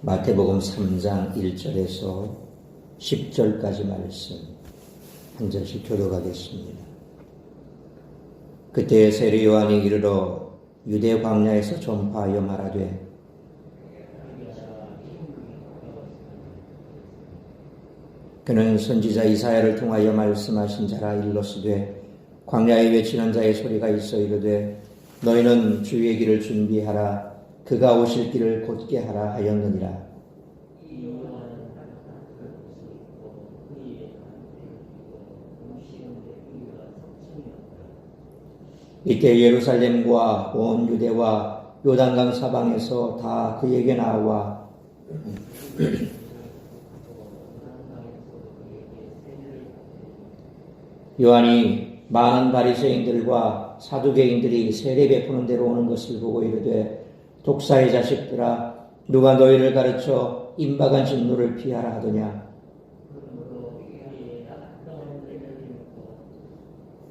마태복음 3장 1절에서 10절까지 말씀 한 절씩 교독하겠습니다. 그때 세례 요한이 이르러 유대 광야에서 전파하여 말하되 그는 선지자 이사야를 통하여 말씀하신 자라 일러스되 광야에 외치는 자의 소리가 있어 이르되 너희는 주의 길을 준비하라 그가 오실 길을 곧게 하라 하였느니라. 이때 예루살렘과 온 유대와 요단강 사방에서 다 그에게 나와 요한이 많은 바리새인들과 사두개인들이 세례 베푸는 데로 오는 것을 보고 이르되 독사의 자식들아 누가 너희를 가르쳐 임박한 진노를 피하라 하더냐.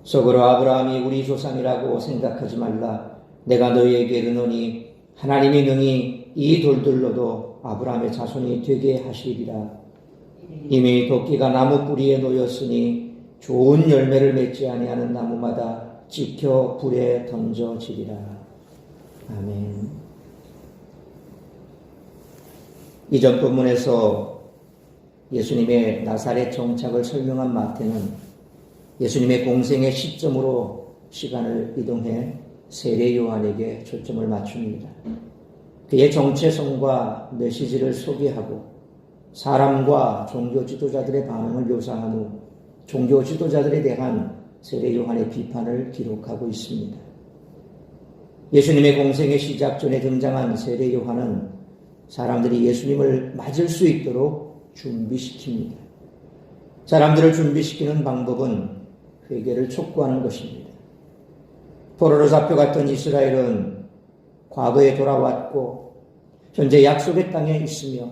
속으로 아브라함이 우리 조상이라고 생각하지 말라. 내가 너희에게 이르노니 하나님이 능히 이 돌들로도 아브라함의 자손이 되게 하시리라. 이미 도끼가 나무 뿌리에 놓였으니 좋은 열매를 맺지 아니하는 나무마다 찍혀 불에 던져지리라. 아멘. 이전 본문에서 예수님의 나사렛 정착을 설명한 마태는 예수님의 공생의 시점으로 시간을 이동해 세례 요한에게 초점을 맞춥니다. 그의 정체성과 메시지를 소개하고 사람과 종교 지도자들의 반응을 묘사한 후 종교 지도자들에 대한 세례 요한의 비판을 기록하고 있습니다. 예수님의 공생의 시작 전에 등장한 세례 요한은 사람들이 예수님을 맞을 수 있도록 준비시킵니다. 사람들을 준비시키는 방법은 회개를 촉구하는 것입니다. 포로로 잡혀갔던 이스라엘은 과거에 돌아왔고 현재 약속의 땅에 있으며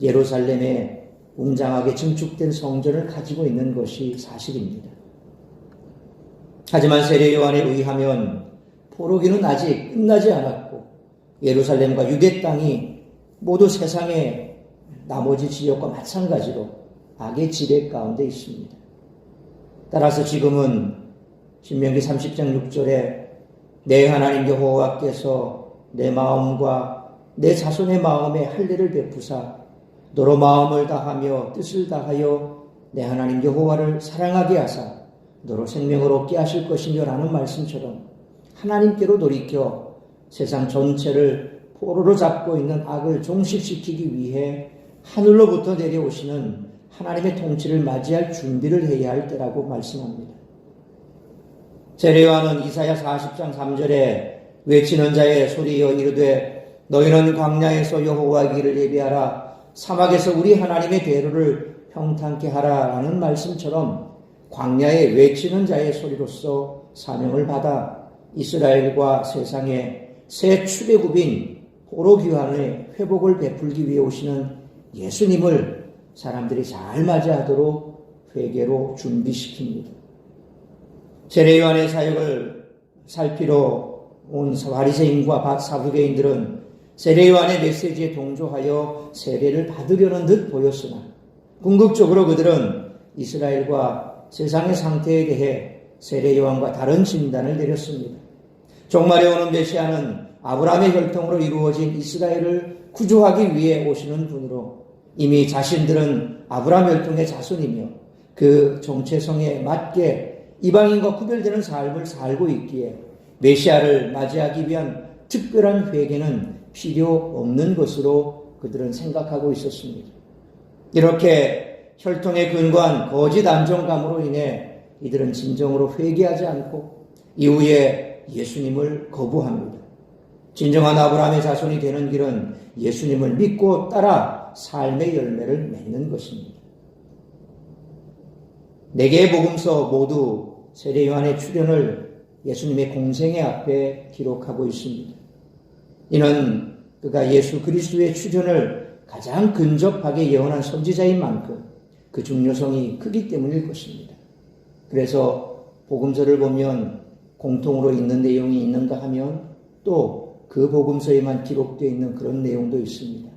예루살렘에 웅장하게 증축된 성전을 가지고 있는 것이 사실입니다. 하지만 세례 요한에 의하면 포로기는 아직 끝나지 않았고 예루살렘과 유대 땅이 모두 세상의 나머지 지역과 마찬가지로 악의 지배 가운데 있습니다. 따라서 지금은 신명기 30장 6절에 내 하나님 여호와께서 내 마음과 내 자손의 마음에 할례를 베푸사 너로 마음을 다하며 뜻을 다하여 내 하나님 여호와를 사랑하게 하사 너로 생명을 얻게 하실 것이며 라는 말씀처럼 하나님께로 돌이켜 세상 전체를 포로로 잡고 있는 악을 종식시키기 위해 하늘로부터 내려오시는 하나님의 통치를 맞이할 준비를 해야 할 때라고 말씀합니다. 세례 요한은 이사야 40장 3절에 외치는 자의 소리여 이르되 너희는 광야에서 여호와 길을 예비하라 사막에서 우리 하나님의 대로를 평탄케 하라라는 말씀처럼 광야에 외치는 자의 소리로서 사명을 받아 이스라엘과 세상의 새 출애굽인 포로 귀환의 회복을 베풀기 위해 오시는 예수님을 사람들이 잘 맞이하도록 회개로 준비시킵니다. 세례 요한의 사역을 살피러 온 바리새인과 사두개인들은 세례 요한의 메시지에 동조하여 세례를 받으려는 듯 보였으나 궁극적으로 그들은 이스라엘과 세상의 상태에 대해 세례 요한과 다른 진단을 내렸습니다. 종말에 오는 메시아는 아브라함의 혈통으로 이루어진 이스라엘을 구조하기 위해 오시는 분으로 이미 자신들은 아브라함 혈통의 자손이며 그 정체성에 맞게 이방인과 구별되는 삶을 살고 있기에 메시아를 맞이하기 위한 특별한 회개는 필요 없는 것으로 그들은 생각하고 있었습니다. 이렇게 혈통에 근거한 거짓 안정감으로 인해 이들은 진정으로 회개하지 않고 이후에 예수님을 거부합니다. 진정한 아브라함의 자손이 되는 길은 예수님을 믿고 따라 삶의 열매를 맺는 것입니다. 4개의 복음서 모두 세례 요한의 출현을 예수님의 공생애 앞에 기록하고 있습니다. 이는 그가 예수 그리스도의 출현을 가장 근접하게 예언한 선지자인 만큼 그 중요성이 크기 때문일 것입니다. 그래서 복음서를 보면 공통으로 있는 내용이 있는가 하면 또 그 복음서에만 기록되어 있는 그런 내용도 있습니다.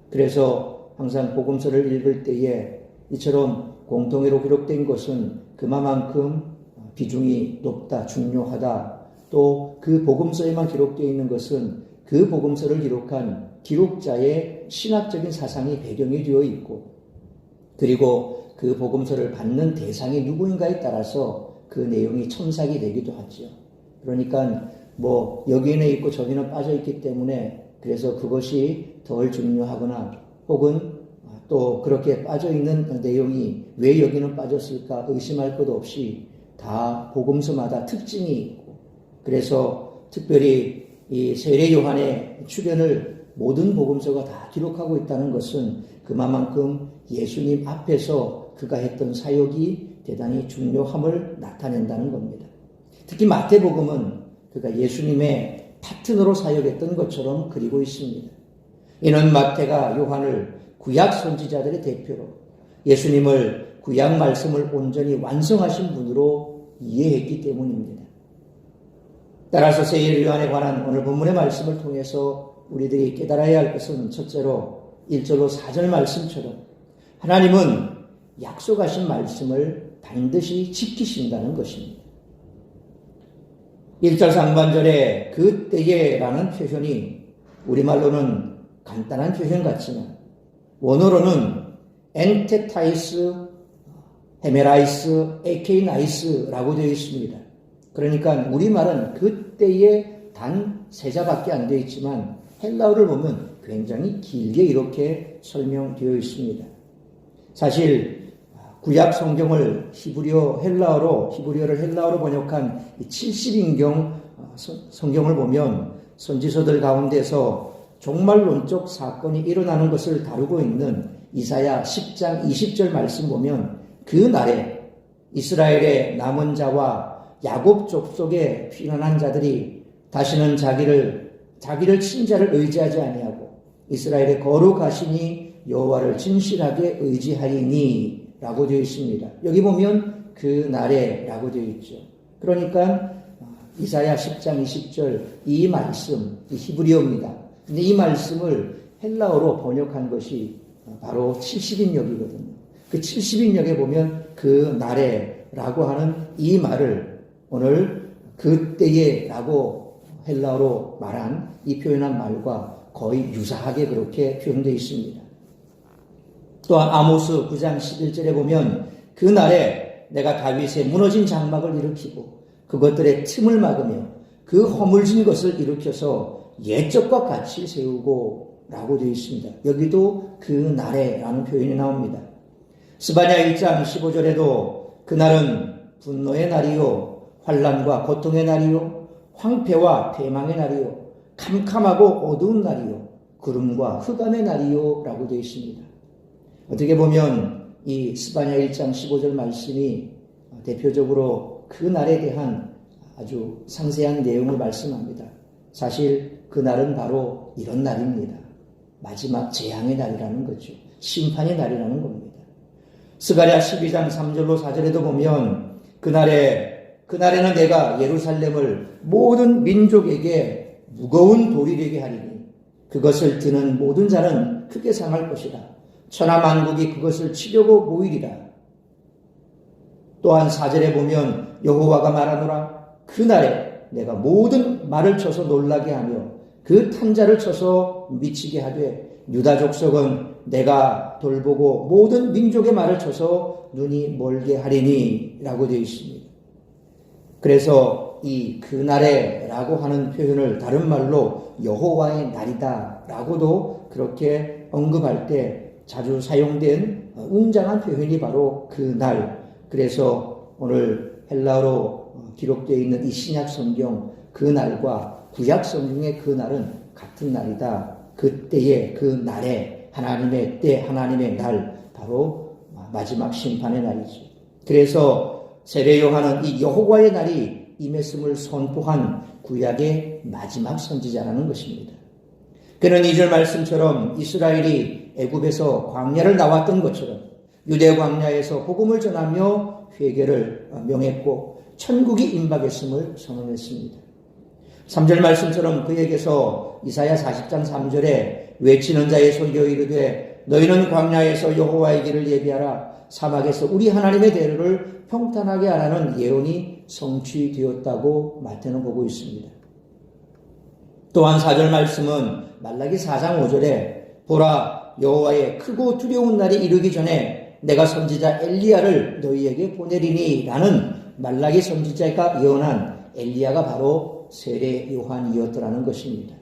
그래서 항상 복음서를 읽을 때에 이처럼 공통으로 기록된 것은 그만큼 비중이 높다, 중요하다. 또 그 복음서에만 기록되어 있는 것은 그 복음서를 기록한 기록자의 신학적인 사상이 배경이 되어 있고, 그리고 그 복음서를 받는 대상이 누구인가에 따라서 그 내용이 첨삭이 되기도 하죠. 그러니까 여기는 있고 저기는 빠져 있기 때문에 그래서 그것이 덜 중요하거나 혹은 또 그렇게 빠져 있는 내용이 왜 여기는 빠졌을까 의심할 것 없이 다 복음서마다 특징이 있고, 그래서 특별히 이 세례 요한의 출현을 모든 복음서가 다 기록하고 있다는 것은 그만큼 예수님 앞에서 그가 했던 사역이 대단히 중요함을 나타낸다는 겁니다. 특히 마태복음은 그가 예수님의 파트너로 사역했던 것처럼 그리고 있습니다. 이는 마태가 요한을 구약 선지자들의 대표로 예수님을 구약 말씀을 온전히 완성하신 분으로 이해했기 때문입니다. 따라서 세례 요한에 관한 오늘 본문의 말씀을 통해서 우리들이 깨달아야 할 것은 첫째로 1절로 4절 말씀처럼 하나님은 약속하신 말씀을 반드시 지키신다는 것입니다. 1절 상반절에 그때에라는 표현이 우리말로는 간단한 표현 같지만 원어로는 엔테타이스, 헤메라이스, 에케이나이스라고 되어 있습니다. 그러니까 우리말은 그때에 단 세 자밖에 안 되어 있지만 헬라어를 보면 굉장히 길게 이렇게 설명되어 있습니다. 사실 구약 성경을 히브리어를 헬라어로 번역한 70인경 성경을 보면 선지서들 가운데서 종말론적 사건이 일어나는 것을 다루고 있는 이사야 10장 20절 말씀 보면 그 날에 이스라엘의 남은 자와 야곱 족속의 피난한 자들이 다시는 자기를 친자를 의지하지 아니하고 이스라엘의 거룩하시니 여호와를 진실하게 의지하리니 라고 되어 있습니다. 여기 보면 그 날에 라고 되어 있죠. 그러니까 이사야 10장 20절 이 말씀, 이 히브리어입니다. 근데 이 말씀을 헬라어로 번역한 것이 바로 70인역이거든요. 그 70인역에 보면 그 날에 라고 하는 이 말을 오늘 그때에 라고 헬라어로 말한 이 표현한 말과 거의 유사하게 그렇게 표현되어 있습니다. 또한 아모스 9장 11절에 보면 그 날에 내가 다윗의 무너진 장막을 일으키고 그것들의 틈을 막으며 그 허물진 것을 일으켜서 옛적과 같이 세우고 라고 되어 있습니다. 여기도 그 날에 라는 표현이 나옵니다. 스바냐 1장 15절에도 그날은 분노의 날이요 환난과 고통의 날이요 황폐와 패망의 날이요 캄캄하고 어두운 날이요 구름과 흑암의 날이요 라고 되어 있습니다. 어떻게 보면 이 스바냐 1장 15절 말씀이 대표적으로 그 날에 대한 아주 상세한 내용을 말씀합니다. 사실 그 날은 바로 이런 날입니다. 마지막 재앙의 날이라는 거죠. 심판의 날이라는 겁니다. 스가랴 12장 3절로 4절에도 보면 그날에는 내가 예루살렘을 모든 민족에게 무거운 돌이 되게 하리니 그것을 드는 모든 자는 크게 상할 것이라. 천하 만국이 그것을 치려고 모이리라. 또한 4절에 보면 여호와가 말하노라. 그날에 내가 모든 말을 쳐서 놀라게 하며 그 탄자를 쳐서 미치게 하되 유다 족속은 내가 돌보고 모든 민족의 말을 쳐서 눈이 멀게 하리니 라고 되어 있습니다. 그래서 이 그날에 라고 하는 표현을 다른 말로 여호와의 날이다 라고도 그렇게 언급할 때 자주 사용된 웅장한 표현이 바로 그날. 그래서 오늘 헬라어로 기록되어 있는 이 신약 성경 그날과 구약 성경의 그날은 같은 날이다. 그때의 그 날에 하나님의 때 하나님의 날 바로 마지막 심판의 날이죠. 그래서 세례 요한은 이 여호와의 날이 임했음을 선포한 구약의 마지막 선지자라는 것입니다. 그는 2절 말씀처럼 이스라엘이 애굽에서 광야를 나왔던 것처럼 유대 광야에서 복음을 전하며 회개를 명했고 천국이 임박했음을 선언했습니다. 3절 말씀처럼 그에게서 이사야 40장 3절에 외치는 자의 소리여 이르되 너희는 광야에서 여호와의 길을 예비하라 사막에서 우리 하나님의 대로를 평탄하게 하라는 예언이 성취되었다고 마태는 보고 있습니다. 또한 4절 말씀은 말라기 4장 5절에 보라 여호와의 크고 두려운 날이 이르기 전에 내가 선지자 엘리야를 너희에게 보내리니 라는 말라기 선지자가 예언한 엘리야가 바로 세례 요한이었더라는 것입니다.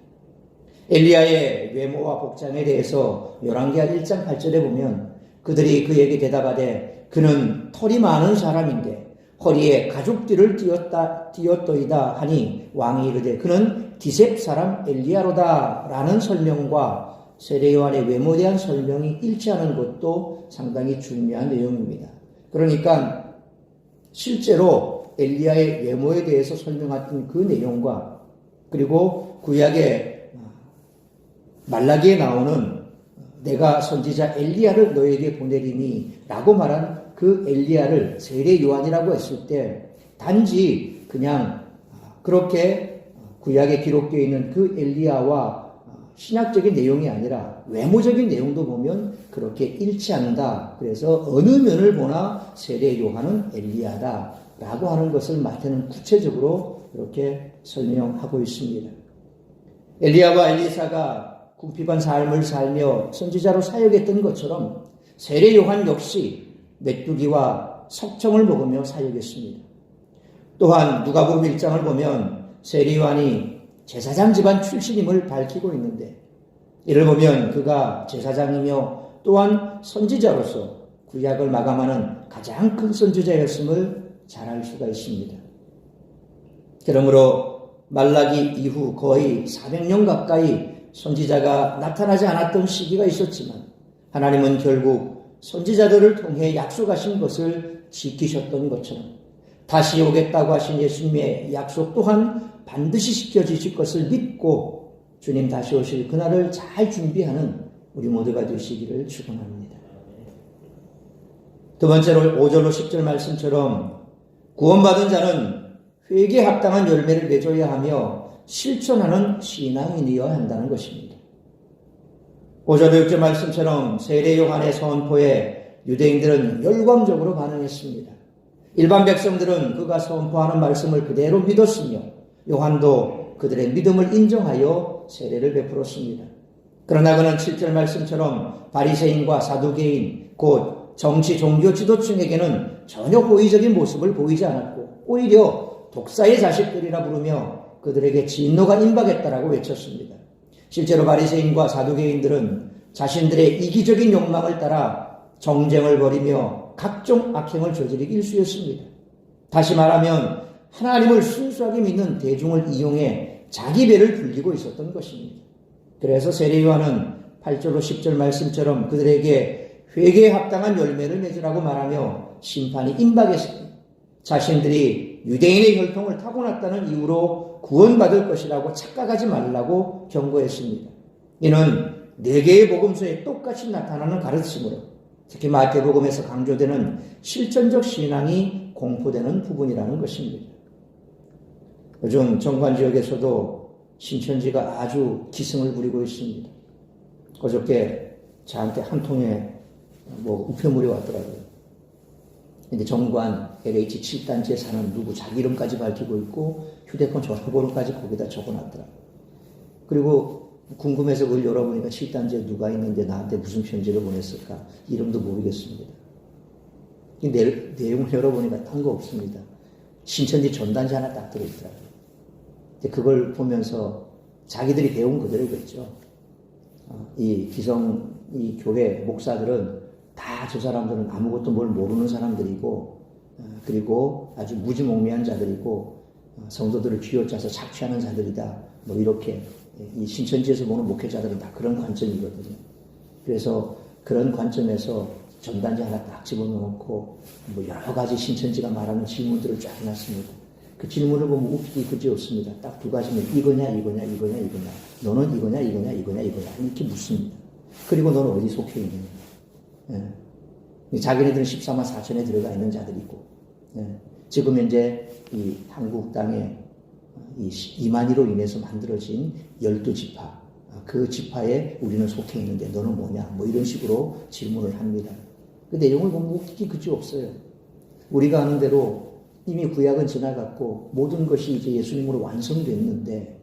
엘리야의 외모와 복장에 대해서 열왕기하 1장 8절에 보면 그들이 그에게 대답하되 그는 털이 많은 사람인데 허리에 가죽띠를 띠었더이다 하니 왕이 이르되 그는 디셉 사람 엘리야로다 라는 설명과 세례 요한의 외모에 대한 설명이 일치하는 것도 상당히 중요한 내용입니다. 그러니까 실제로 엘리야의 외모에 대해서 설명했던 그 내용과 그리고 구약의 말라기에 나오는 내가 선지자 엘리야를 너에게 보내리니 라고 말한 그 엘리야를 세례 요한이라고 했을 때 단지 그냥 그렇게 구약에 기록되어 있는 그 엘리야와 신학적인 내용이 아니라 외모적인 내용도 보면 그렇게 일치한다. 그래서 어느 면을 보나 세례 요한은 엘리야다 라고 하는 것을 마태는 구체적으로 이렇게 설명하고 있습니다. 엘리야와 엘리사가 궁핍한 삶을 살며 선지자로 사역했던 것처럼 세례 요한 역시 메뚜기와 석청을 먹으며 사역했습니다. 또한 누가복음 1장을 보면 세례 요한이 제사장 집안 출신임을 밝히고 있는데 이를 보면 그가 제사장이며 또한 선지자로서 구약을 마감하는 가장 큰 선지자였음을 잘 알 수가 있습니다. 그러므로 말라기 이후 거의 400년 가까이 선지자가 나타나지 않았던 시기가 있었지만 하나님은 결국 선지자들을 통해 약속하신 것을 지키셨던 것처럼 다시 오겠다고 하신 예수님의 약속 또한 반드시 지켜지실 것을 믿고 주님 다시 오실 그날을 잘 준비하는 우리 모두가 되시기를 축원합니다. 두 번째로 5절로 10절 말씀처럼 구원받은 자는 회개에 합당한 열매를 맺어야 하며 실천하는 신앙인이어야 한다는 것입니다. 5절 6절 말씀처럼 세례 요한의 선포에 유대인들은 열광적으로 반응했습니다. 일반 백성들은 그가 선포하는 말씀을 그대로 믿었으며 요한도 그들의 믿음을 인정하여 세례를 베풀었습니다. 그러나 그는 7절 말씀처럼 바리새인과 사두개인 곧 정치 종교 지도층에게는 전혀 호의적인 모습을 보이지 않았고 오히려 독사의 자식들이라 부르며 그들에게 진노가 임박했다라고 외쳤습니다. 실제로 바리새인과 사두개인들은 자신들의 이기적인 욕망을 따라 정쟁을 벌이며 각종 악행을 저지르기 일쑤였습니다. 다시 말하면 하나님을 순수하게 믿는 대중을 이용해 자기 배를 불리고 있었던 것입니다. 그래서 세례 요한은 8절로 10절 말씀처럼 그들에게 회개에 합당한 열매를 맺으라고 말하며 심판이 임박했습니다. 자신들이 유대인의 혈통을 타고났다는 이유로 구원받을 것이라고 착각하지 말라고 경고했습니다. 이는 4개의 복음서에 똑같이 나타나는 가르침으로 특히 마태복음에서 강조되는 실천적 신앙이 공포되는 부분이라는 것입니다. 요즘 정관 지역에서도 신천지가 아주 기승을 부리고 있습니다. 어저께 저한테 한 통에 우편물이 왔더라고요. 근데 정관 LH 7단지에 사는 누구 자기 이름까지 밝히고 있고 휴대폰 전화번호까지 거기다 적어놨더라고요. 그리고 궁금해서 그걸 열어보니까 7단지에 누가 있는데 나한테 무슨 편지를 보냈을까 이름도 모르겠습니다. 이 내용을 열어보니까 딴 거 없습니다. 신천지 전단지 하나 딱 들어있더라고요. 그걸 보면서 자기들이 배운 그대로겠죠. 이 교회 목사들은 다 저 사람들은 아무것도 뭘 모르는 사람들이고 그리고 아주 무지몽매한 자들이고 성도들을 쥐어짜서 착취하는 자들이다. 이렇게 이 신천지에서 보는 목회자들은 다 그런 관점이거든요. 그래서 그런 관점에서 전단지 하나 딱 집어넣고 여러 가지 신천지가 말하는 질문들을 쫙 해놨습니다. 그 질문을 보면 웃기기 그지없습니다. 딱 2가지면 이거냐 너는 이거냐 이렇게 묻습니다. 그리고 너는 어디 속해 있느냐. 자기네들은 14만 4천에 들어가 있는 자들이고 지금 현재 이 한국 땅에 이 이만희로 인해서 만들어진 12지파 그 지파에 우리는 속해 있는데 너는 뭐냐? 뭐 이런 식으로 질문을 합니다. 그 내용을 보면 웃기 그지 없어요. 우리가 아는 대로 이미 구약은 지나갔고 모든 것이 이제 예수님으로 완성됐는데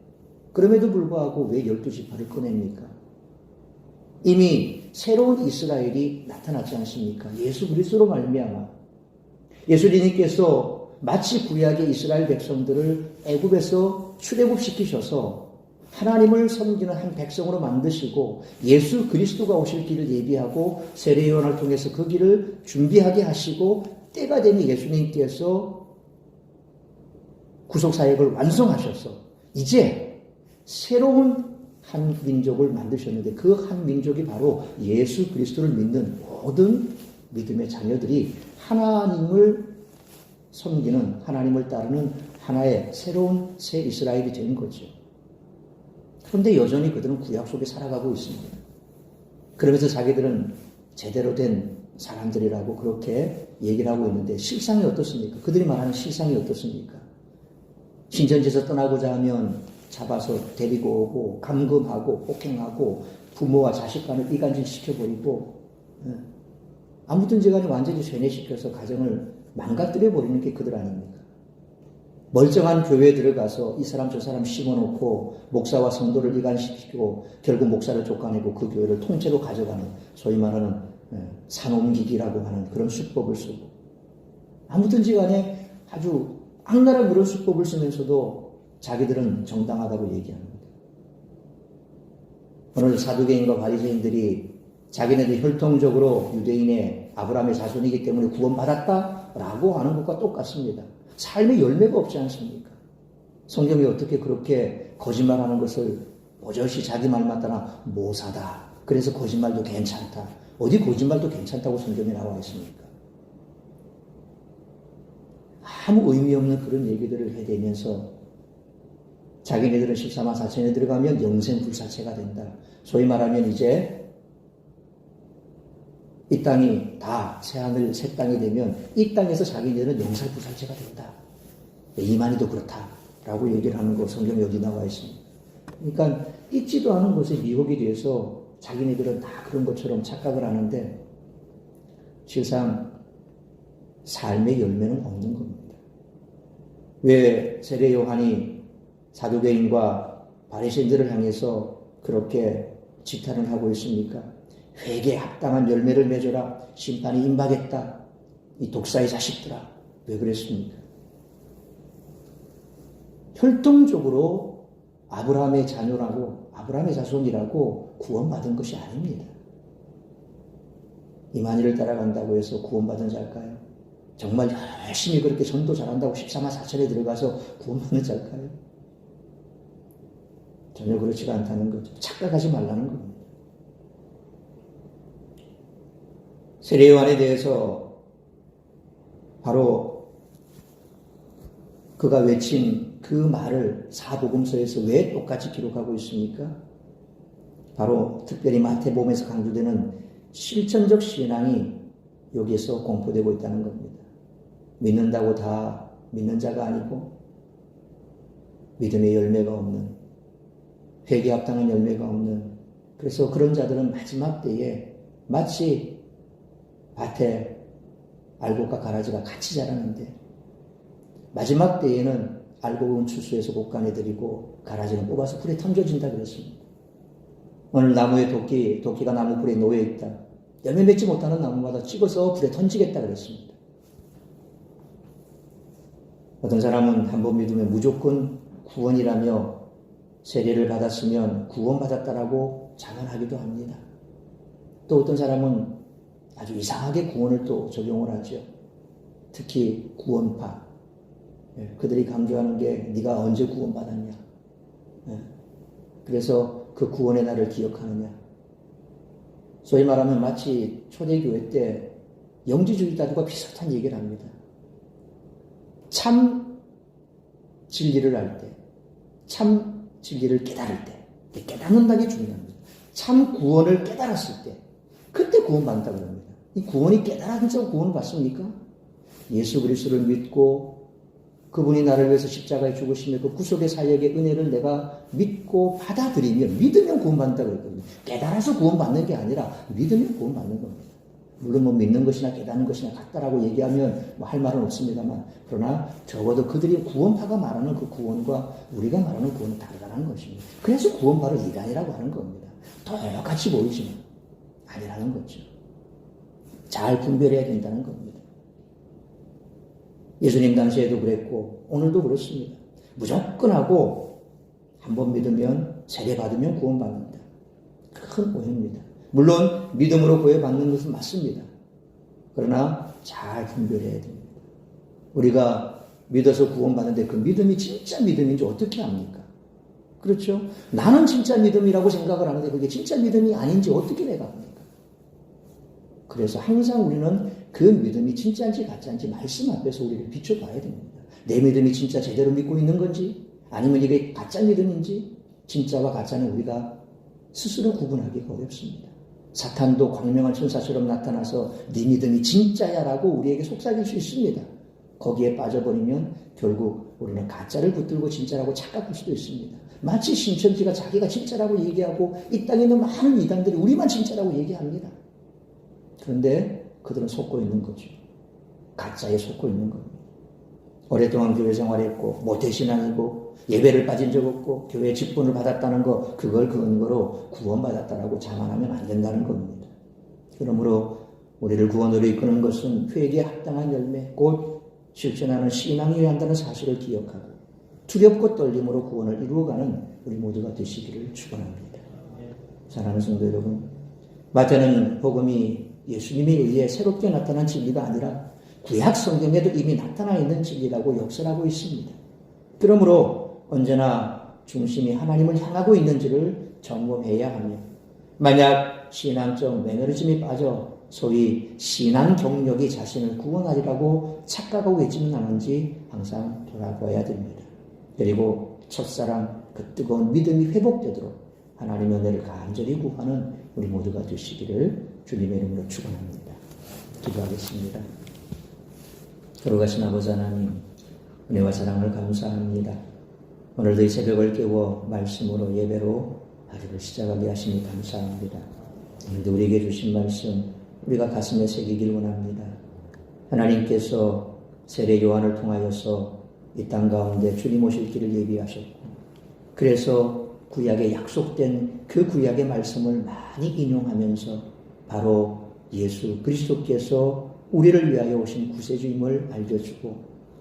그럼에도 불구하고 왜 12지파를 꺼냅니까? 이미 새로운 이스라엘이 나타났지 않습니까? 예수 그리스도로 말미암아 예수님께서 마치 구약의 이스라엘 백성들을 애굽에서 출애굽시키셔서 하나님을 섬기는 한 백성으로 만드시고 예수 그리스도가 오실 길을 예비하고 세례 요한을 통해서 그 길을 준비하게 하시고 때가 되면 예수님께서 구속 사역을 완성하셔서 이제 새로운 한 민족을 만드셨는데 그 한 민족이 바로 예수 그리스도를 믿는 모든 믿음의 자녀들이 하나님을 섬기는 하나님을 따르는 하나의 새로운 새 이스라엘이 된 거죠. 그런데 여전히 그들은 구약 속에 살아가고 있습니다. 그러면서 자기들은 제대로 된 사람들이라고 그렇게 얘기를 하고 있는데 실상이 어떻습니까? 그들이 말하는 실상이 어떻습니까? 신천지에서 떠나고자 하면 잡아서 데리고 오고 감금하고 폭행하고 부모와 자식 간을 이간질시켜버리고 아무든지 간에 완전히 쇠뇌시켜서 가정을 망가뜨려버리는 게 그들 아닙니까? 멀쩡한 교회에 들어가서 이 사람 저 사람 심어놓고 목사와 성도를 이간시키고 결국 목사를 쫓아내고 그 교회를 통째로 가져가는 소위 말하는 산옮기기라고 하는 그런 수법을 쓰고 아무든지 간에 아주 악랄한 그런 수법을 쓰면서도 자기들은 정당하다고 얘기합니다. 오늘 사두개인과 바리새인들이 자기네들이 혈통적으로 유대인의 아브라함의 자손이기 때문에 구원받았다라고 하는 것과 똑같습니다. 삶의 열매가 없지 않습니까? 성경이 어떻게 그렇게 거짓말하는 것을 오젓이 자기 말만 따라 모사다. 그래서 거짓말도 괜찮다. 어디 거짓말도 괜찮다고 성경에 나와 있습니까? 아무 의미 없는 그런 얘기들을 해대면서 자기네들은 14만 4천에 들어가면 영생 불사체가 된다. 소위 말하면 이제 이 땅이 다 새하늘 새 땅이 되면 이 땅에서 자기네들은 영생 불사체가 된다. 이만희도 그렇다라고 얘기를 하는 거 성경에 여기 나와 있습니다. 그러니까 있지도 않은 것에 미혹이 돼서 자기네들은 다 그런 것처럼 착각을 하는데 실상 삶의 열매는 없는 겁니다. 왜 세례 요한이 사두개인과 바리새인들을 향해서 그렇게 지탄을 하고 있습니까? 회개에 합당한 열매를 맺어라. 심판이 임박했다. 이 독사의 자식들아. 왜 그랬습니까? 혈통적으로 아브라함의 자녀라고 아브라함의 자손이라고 구원받은 것이 아닙니다. 이만희를 따라간다고 해서 구원받은 자일까요? 정말 열심히 그렇게 전도 잘한다고 14만 4천에 들어가서 구원받는 자일까요? 전혀 그렇지가 않다는 거죠. 착각하지 말라는 겁니다. 세례 요한에 대해서 바로 그가 외친 그 말을 사복음서에서 왜 똑같이 기록하고 있습니까? 바로 특별히 마태복음에서 강조되는 실천적 신앙이 여기에서 공포되고 있다는 겁니다. 믿는다고 다 믿는 자가 아니고 믿음의 열매가 없는 회개에 합당한 열매가 없는 그래서 그런 자들은 마지막 때에 마치 밭에 알곡과 가라지가 같이 자라는데 마지막 때에는 알곡은 추수해서 곡간에 들이고 가라지는 뽑아서 불에 던져진다 그랬습니다. 오늘 나무에 도끼가 나무 불에 놓여있다. 열매 맺지 못하는 나무마다 찍어서 불에 던지겠다 그랬습니다. 어떤 사람은 한 번 믿으면 무조건 구원이라며 세례를 받았으면 구원받았다라고 자만하기도 합니다. 또 어떤 사람은 아주 이상하게 구원을 또 적용을 하죠. 특히 구원파. 그들이 강조하는 게 네가 언제 구원받았냐. 그래서 그 구원의 날을 기억하느냐. 소위 말하면 마치 초대교회 때 영지주의자들과 비슷한 얘기를 합니다. 참 진리를 알 때, 참 진리를 깨달을 때, 깨닫는다는 게 중요합니다. 참 구원을 깨달았을 때, 그때 구원받는다고 합니다. 이 구원이 깨달아서 구원을 받습니까? 예수 그리스도를 믿고 그분이 나를 위해서 십자가에 죽으시며 그 구속의 사역의 은혜를 내가 믿고 받아들이면, 믿으면 구원받는다고 그랬거든요. 깨달아서 구원받는 게 아니라 믿으면 구원받는 겁니다. 물론 뭐 믿는 것이나 깨닫는 것이나 같다라고 얘기하면 뭐 할 말은 없습니다만, 그러나 적어도 그들이 구원파가 말하는 그 구원과 우리가 말하는 구원은 다르다는 것입니다. 그래서 구원파를 이단이라고 하는 겁니다. 똑같이 보이지만 아니라는 거죠. 잘 분별해야 된다는 겁니다. 예수님 당시에도 그랬고 오늘도 그렇습니다. 무조건 하고 한번 믿으면 세례받으면 구원받는다. 큰 오해입니다. 물론 믿음으로 구원받는 것은 맞습니다. 그러나 잘 분별해야 됩니다. 우리가 믿어서 구원받는데 그 믿음이 진짜 믿음인지 어떻게 압니까? 그렇죠? 나는 진짜 믿음이라고 생각을 하는데 그게 진짜 믿음이 아닌지 어떻게 내가 압니까? 그래서 항상 우리는 그 믿음이 진짜인지 가짜인지 말씀 앞에서 우리를 비춰봐야 됩니다. 내 믿음이 진짜 제대로 믿고 있는 건지, 아니면 이게 가짜 믿음인지, 진짜와 가짜는 우리가 스스로 구분하기가 어렵습니다. 사탄도 광명한 천사처럼 나타나서 네 믿음이 진짜야 라고 우리에게 속삭일 수 있습니다. 거기에 빠져버리면 결국 우리는 가짜를 붙들고 진짜라고 착각할 수도 있습니다. 마치 신천지가 자기가 진짜라고 얘기하고 이 땅에 있는 많은 이단들이 우리만 진짜라고 얘기합니다. 그런데 그들은 속고 있는 거죠. 가짜에 속고 있는 겁니다. 오랫동안 교회 생활했고 모태신앙이고 예배를 빠진 적 없고 교회 직분을 받았다는 거, 그걸 근거로 구원받았다라고 자만하면 안 된다는 겁니다. 그러므로 우리를 구원으로 이끄는 것은 회개에 합당한 열매, 곧 실천하는 신앙이어야 한다는 사실을 기억하고 두렵고 떨림으로 구원을 이루어가는 우리 모두가 되시기를 축원합니다. 사랑하는 성도 여러분, 마태는 복음이 예수님에 의해 새롭게 나타난 진리가 아니라 구약 성경에도 이미 나타나 있는 진리라고 역설하고 있습니다. 그러므로 언제나 중심이 하나님을 향하고 있는지를 점검해야 하며, 만약 신앙적 매너리즘이 빠져 소위 신앙 경력이 자신을 구원하리라고 착각하고 있지는 않은지 항상 돌아봐야 됩니다. 그리고 첫사랑, 그 뜨거운 믿음이 회복되도록 하나님의 은혜를 간절히 구하는 우리 모두가 되시기를 주님의 이름으로 축원합니다. 기도하겠습니다. 걸어가신 아버지 하나님, 은혜와 사랑을 감사합니다. 오늘도 이 새벽을 깨워 말씀으로 예배로 하루를 시작하게 하시니 감사합니다. 오늘도 우리에게 주신 말씀 우리가 가슴에 새기길 원합니다. 하나님께서 세례 요한을 통하여서 이 땅 가운데 주님 오실 길을 예비하셨고, 그래서 구약에 약속된 그 구약의 말씀을 많이 인용하면서 바로 예수 그리스도께서 우리를 위하여 오신 구세주임을 알려주고,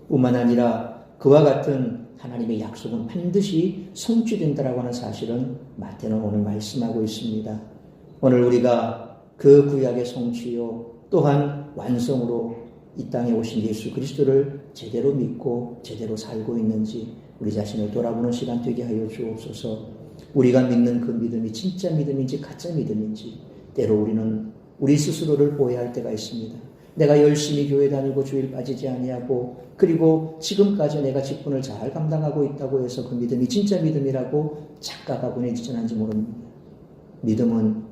뿐만 아니라 그와 같은 하나님의 약속은 반드시 성취된다라고 하는 사실은 마태는 오늘 말씀하고 있습니다. 오늘 우리가 그 구약의 성취요 또한 완성으로 이 땅에 오신 예수 그리스도를 제대로 믿고 제대로 살고 있는지 우리 자신을 돌아보는 시간 되게 하여 주옵소서. 우리가 믿는 그 믿음이 진짜 믿음인지 가짜 믿음인지 때로 우리는 우리 스스로를 오해할 때가 있습니다. 내가 열심히 교회 다니고 주일 빠지지 아니하고 그리고 지금까지 내가 직분을 잘 감당하고 있다고 해서 그 믿음이 진짜 믿음이라고 착각하고 있는지 모릅니다. 믿음은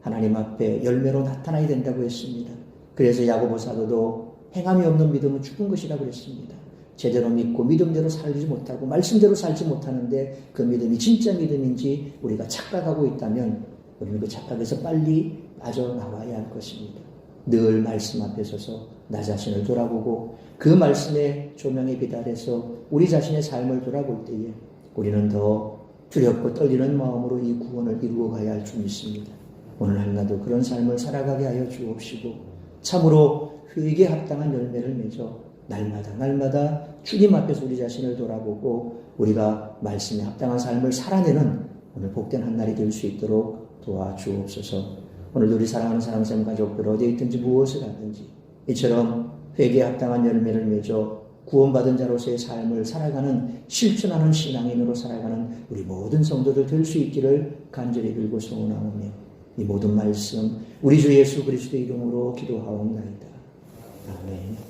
하나님 앞에 열매로 나타나야 된다고 했습니다. 그래서 야고보 사도도 행함이 없는 믿음은 죽은 것이라고 했습니다. 제대로 믿고 믿음대로 살지 못하고 말씀대로 살지 못하는데 그 믿음이 진짜 믿음인지 우리가 착각하고 있다면 우리는 그 착각에서 빨리 빠져나와야 할 것입니다. 늘 말씀 앞에 서서 나 자신을 돌아보고 그 말씀의 조명에 비달해서 우리 자신의 삶을 돌아볼 때에 우리는 더 두렵고 떨리는 마음으로 이 구원을 이루어 가야 할 줄 믿습니다. 오늘 한나도 그런 삶을 살아가게 하여 주옵시고 참으로 회개에 합당한 열매를 맺어 날마다 주님 앞에서 우리 자신을 돌아보고 우리가 말씀에 합당한 삶을 살아내는 오늘 복된 한 날이 될 수 있도록 도와주옵소서. 오늘도 우리 사랑하는 사랑샘 가족들 어디에 있든지 무엇을 하든지 이처럼 회개에 합당한 열매를 맺어 구원받은 자로서의 삶을 살아가는 실천하는 신앙인으로 살아가는 우리 모든 성도들 될 수 있기를 간절히 빌고 소원하오며 이 모든 말씀 우리 주 예수 그리스도의 이름으로 기도하옵나이다. 아멘.